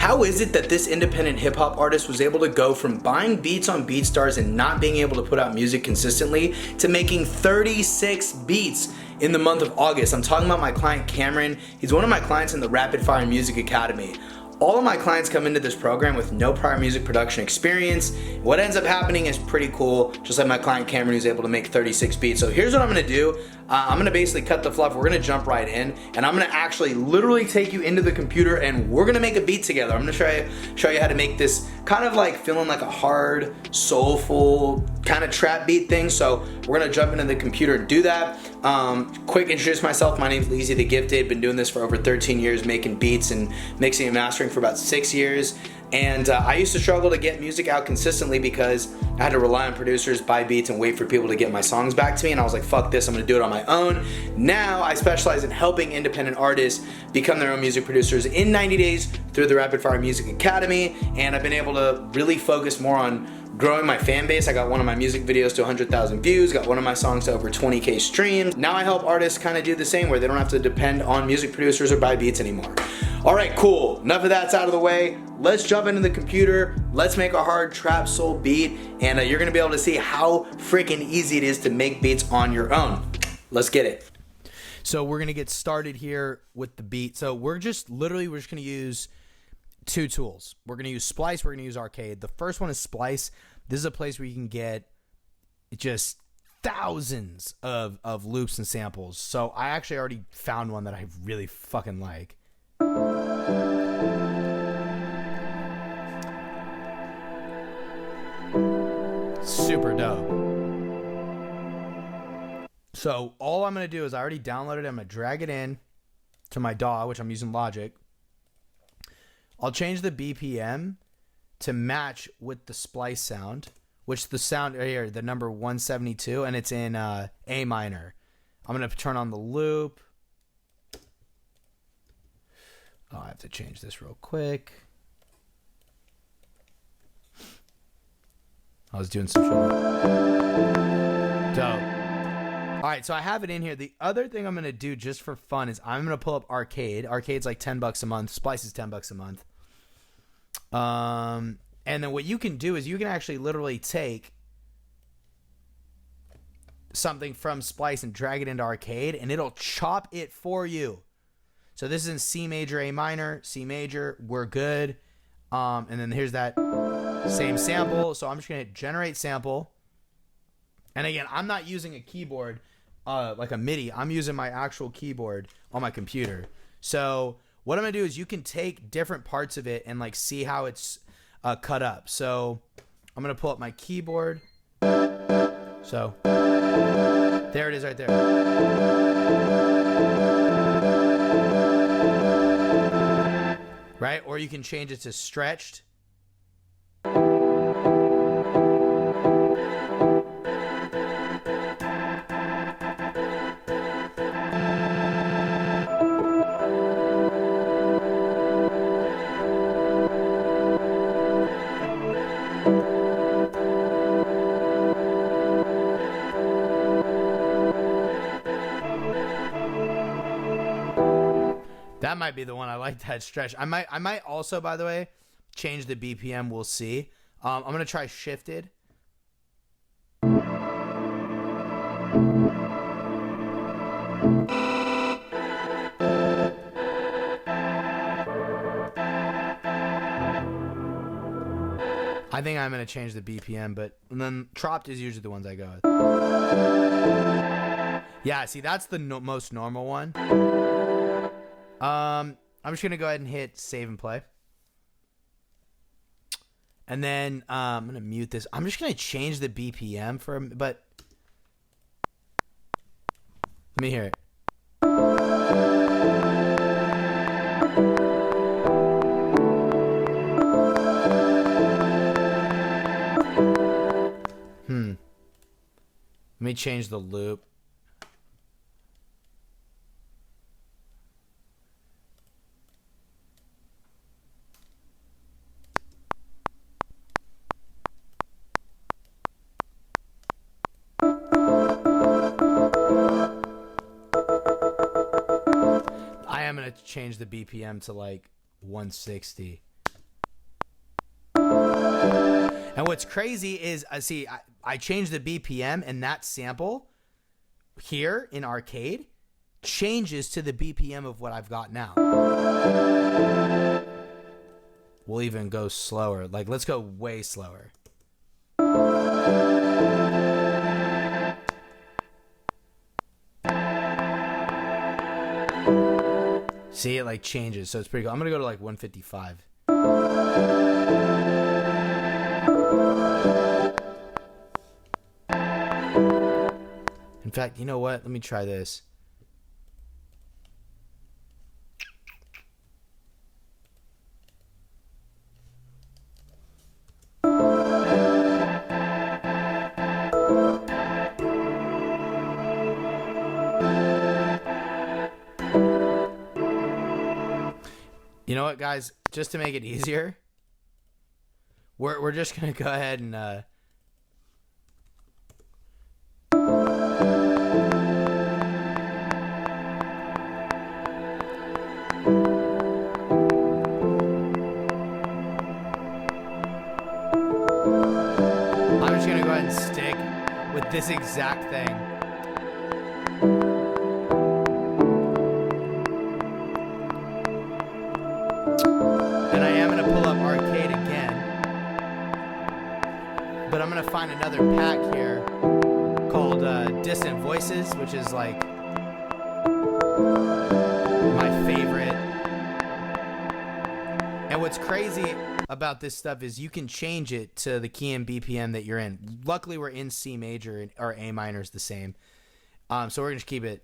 How is it that this independent hip hop artist was able to go from buying beats on BeatStars and not being able to put out music consistently to making 36 beats in the month of August? I'm talking about my client Cameron. He's one of my clients in the Rapid Fire Music Academy. All of my clients come into this program with no prior music production experience. What ends up happening is pretty cool, just like my client Cameron, who's able to make 36 beats. So here's what I'm gonna do. I'm gonna basically cut the fluff. We're gonna jump right in, and I'm gonna actually literally take you into the computer and we're gonna make a beat together. I'm gonna show you how to make this kind of like feeling like a hard, soulful, kind of trap beat thing. So we're gonna jump into the computer and do that. Quick introduce myself. My name's Leezythegifted. Been doing this for over 13 years, making beats and mixing and mastering for about 6 years. And I used to struggle to get music out consistently because I had to rely on producers, buy beats, and wait for people to get my songs back to me. And I was like, fuck this, I'm gonna do it on my own. Now I specialize in helping independent artists become their own music producers in 90 days through the Rapid Fire Music Academy. And I've been able to really focus more on growing my fan base. I got one of my music videos to 100,000 views, got one of my songs to over 20K streams. Now I help artists kind of do the same, where they don't have to depend on music producers or buy beats anymore. All right, cool. Enough of that's out of the way. Let's jump into the computer. Let's make a hard trap soul beat, and you're gonna be able to see how freaking easy it is to make beats on your own. Let's get it. So we're gonna get started here with the beat. So we're just gonna use two tools. We're gonna use Splice, we're gonna use Arcade. The first one is Splice. This is a place where you can get just thousands of loops and samples. So I actually already found one that I really fucking like. Super dope. So all I'm gonna do is I already downloaded it. I'm gonna drag it in to my DAW, which I'm using Logic. I'll change the BPM to match with the Splice sound, which the sound right here, the number 172, and it's in A minor. I'm gonna turn on the loop. Oh, I have to change this real quick. I was doing some shit. Dope. All right, so I have it in here. The other thing I'm gonna do just for fun is I'm gonna pull up Arcade. Arcade's like $10 a month. Splice is $10 a month. And then what you can do is you can actually literally take something from Splice and drag it into Arcade, and it'll chop it for you. So this is in C major, A minor, C major. We're good. And then here's that same sample. So I'm just gonna hit generate sample. And again, I'm not using a keyboard like a MIDI. I'm using my actual keyboard on my computer. So what I'm gonna do is you can take different parts of it and like see how it's cut up. So I'm gonna pull up my keyboard. So there it is right there. Right? Or you can change it to stretched. That might be the one. I like that stretch. I might also, by the way, change the BPM. We'll see. I'm gonna try shifted. I think I'm gonna change the BPM, but and then chopped is usually the ones I go with. Yeah, see, that's the most normal one. I'm just gonna go ahead and hit save and play. And then I'm gonna mute this. I'm just gonna change the BPM but let me hear it. Let me change the loop. I am going to change the BPM to like 160. And what's crazy is, I changed the BPM, and that sample here in Arcade changes to the BPM of what I've got now. We'll even go slower. Like, let's go way slower. See, it like changes, so it's pretty cool. I'm gonna go to like 155. In fact, you know what? Let me try this. You know what, guys? Just to make it easier, we're just gonna go ahead and I'm just gonna go ahead and stick with this exact thing. And I am going to pull up Arcade again. But I'm going to find another pack here called Distant Voices, which is like my favorite. And what's crazy about this stuff is you can change it to the key and BPM that you're in. Luckily, we're in C major, and our A minor is the same. So we're going to keep it.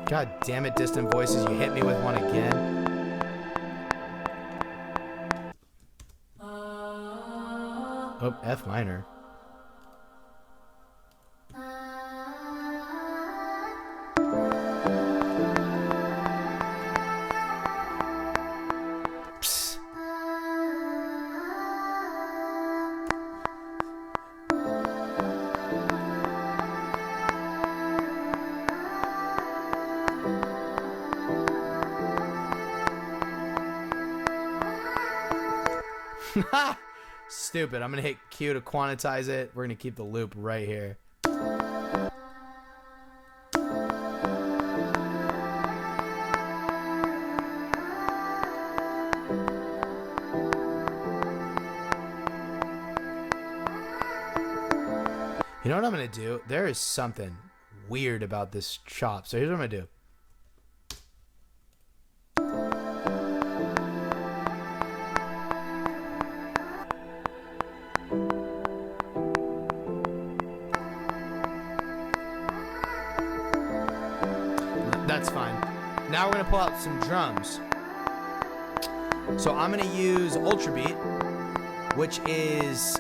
God damn it, Distant Voices, you hit me with one again. Oh, F minor. Psst. Stupid. I'm going to hit Q to quantize it. We're going to keep the loop right here. You know what I'm going to do? There is something weird about this chop. So here's what I'm going to do. That's fine. Now we're going to pull out some drums. So I'm going to use Ultrabeat, which is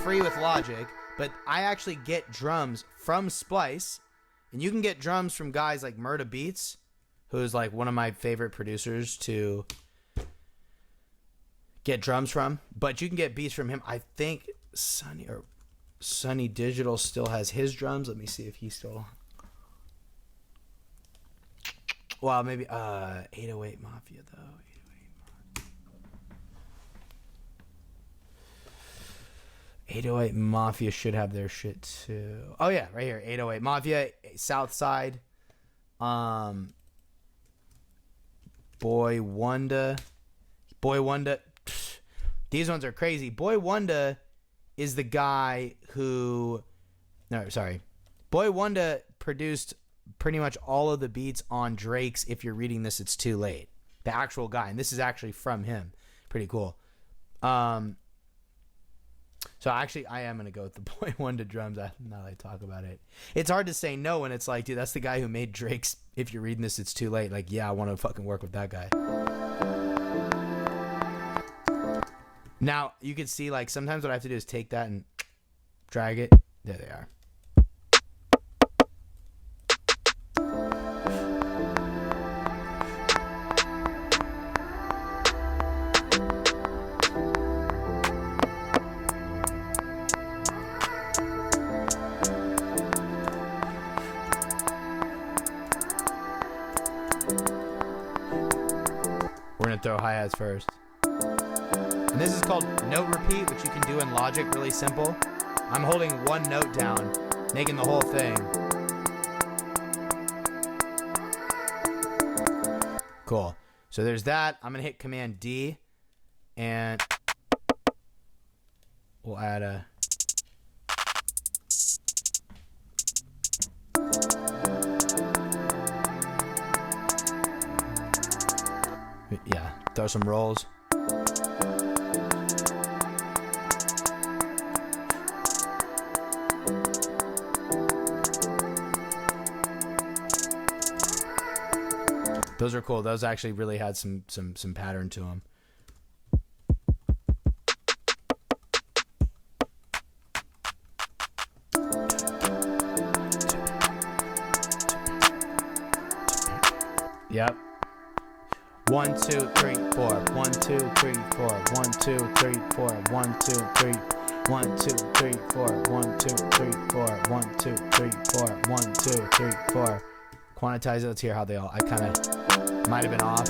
free with Logic, but I actually get drums from Splice, and you can get drums from guys like Murda Beats, who's like one of my favorite producers to get drums from, but you can get beats from him. I think Sunny Digital still has his drums. Let me see if he still... Well, maybe 808 Mafia though. 808 Mafia should have their shit too. Oh yeah, right here. 808 Mafia, Southside. Boy Wonder. These ones are crazy. Boy Wonder is the guy who... No, sorry. Boy Wonder produced pretty much all of the beats on Drake's If You're Reading This, It's Too Late. The actual guy. And this is actually from him. Pretty cool. So actually, I am going to go with the Boy Wonder drums now that I talk about it. It's hard to say no when it's like, dude, that's the guy who made Drake's If You're Reading This, It's Too Late. Like, yeah, I want to fucking work with that guy. Now, you can see, like, sometimes what I have to do is take that and drag it. There they are. gonna throw hi-hats first. And this is called note repeat, which you can do in Logic, really simple. I'm holding one note down, making the whole thing. Cool. So there's that. I'm gonna hit Command D, and we'll add a... yeah, throw some rolls. Those are cool. Those actually really had some pattern to them. Yep. 1, 2, 3, 4. 1, 2, 3, 4. 1, 2, 3, 4. 1, 2, 3. 1, 2, 3, 4. 1, 2, 3, 4. 1, 2, 3, 4. 1, 2, 3, 4. Quantize it. Let's hear how they all... I kind of might have been off.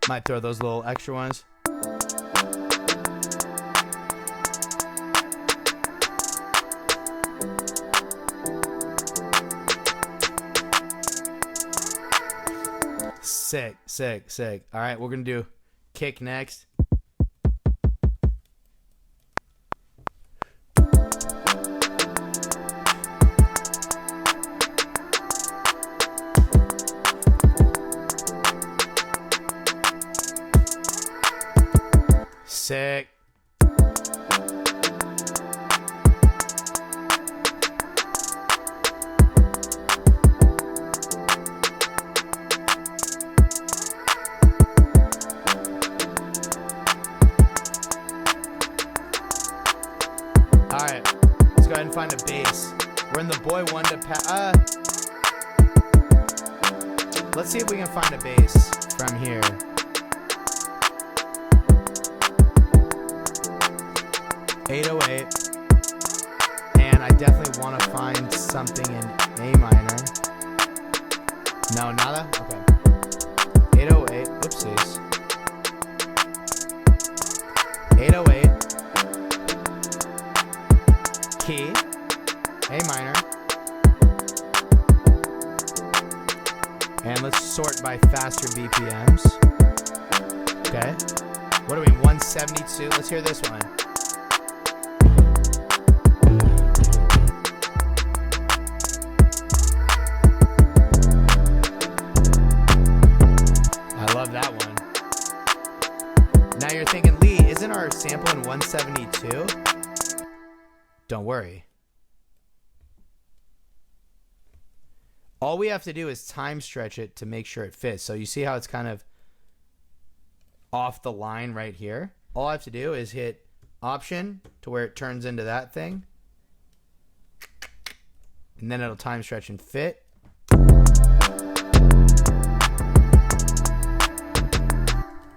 Might throw those little extra ones. Sick, sick, sick. All right, we're gonna do kick next. Sick. Alright, let's go ahead and find a bass. We're in the boy one to let's see if we can find a bass from here. .808, and I definitely want to find something in A minor. No, nada? Okay. 808, oopsies. 808, key, A minor, and let's sort by faster BPMs. Okay, what are we, 172? Let's hear this one. That one. Now you're thinking, Lee, isn't our sample in 172? Don't worry. All we have to do is time stretch it to make sure it fits. So you see how it's kind of off the line right here? All I have to do is hit Option to where it turns into that thing. And then it'll time stretch and fit.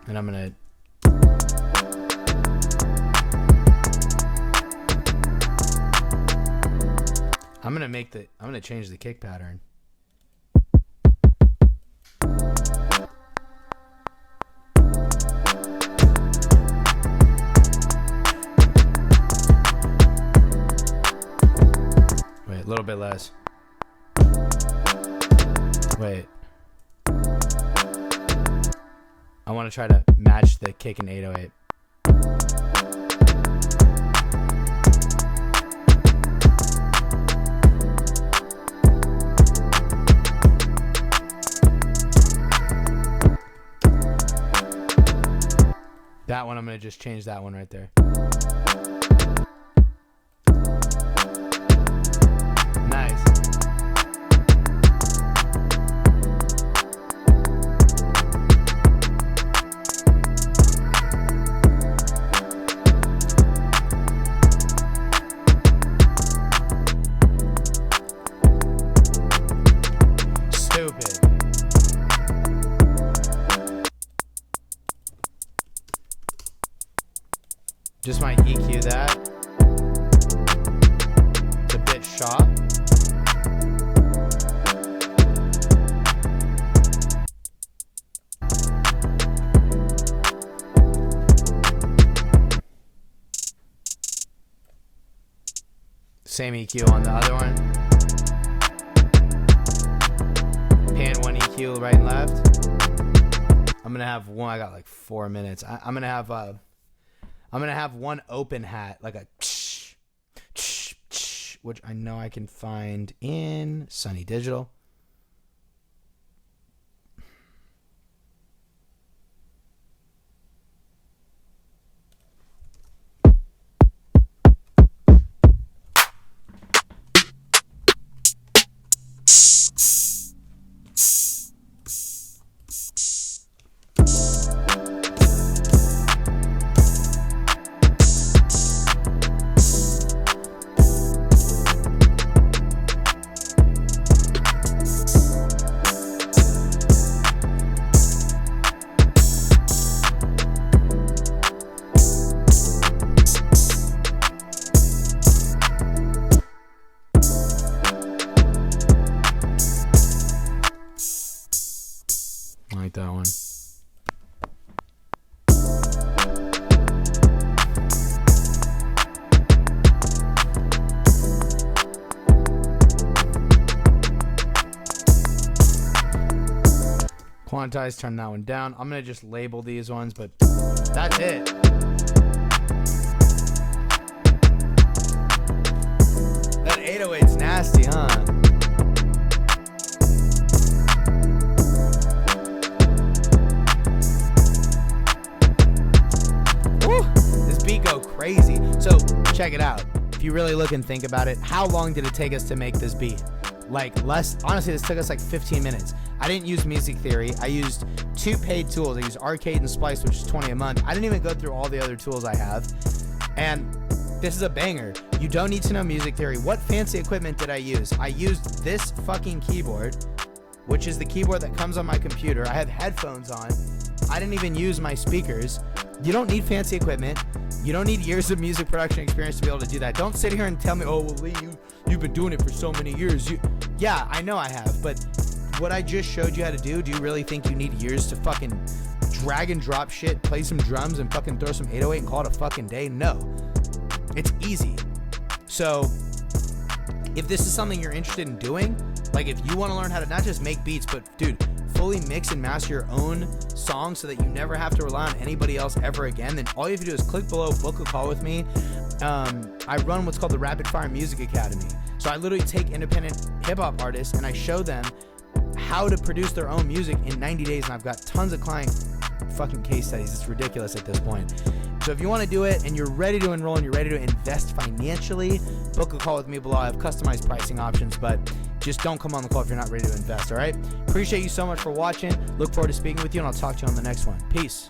And I'm gonna change the kick pattern. Wait, a little bit less. Wait. I want to try to match the kick in 808. That one, I'm going to just change that one right there. Nice. Stupid. Just might EQ that. It's a bit sharp. Same EQ on the other one. Pan 1 EQ right and left. I'm gonna have one. I got like 4 minutes. I'm gonna have one open hat, like a which I know I can find in Sunny Digital. I like that one. Quantize, turn that one down. I'm going to just label these ones, but that's it. That 808's nasty, huh? Go crazy. So check it out. If you really look and think about it, how long did it take us to make this beat? Like less, honestly, this took us like 15 minutes. I didn't use Music Theory. I used 2 paid tools. I used Arcade and Splice, which is $20 a month. I didn't even go through all the other tools I have. And this is a banger. You don't need to know Music Theory. What fancy equipment did I use? I used this fucking keyboard, which is the keyboard that comes on my computer. I have headphones on. I didn't even use my speakers. You don't need fancy equipment. You don't need years of music production experience to be able to do that. Don't sit here and tell me, oh, well, Lee, you've been doing it for so many years. Yeah, I know I have, but what I just showed you how to do you really think you need years to fucking drag and drop shit, play some drums, and fucking throw some 808 and call it a fucking day? No. It's easy. So, if this is something you're interested in doing, like if you want to learn how to not just make beats, but, dude, fully mix and master your own songs so that you never have to rely on anybody else ever again, then all you have to do is click below, book a call with me. I run what's called the Rapid Fire Music Academy. So I literally take independent hip-hop artists and I show them how to produce their own music in 90 days, and I've got tons of client fucking case studies. It's ridiculous at this point. So if you want to do it and you're ready to enroll and you're ready to invest financially, book a call with me below. I have customized pricing options, but just don't come on the call if you're not ready to invest, all right? Appreciate you so much for watching. Look forward to speaking with you, and I'll talk to you on the next one. Peace.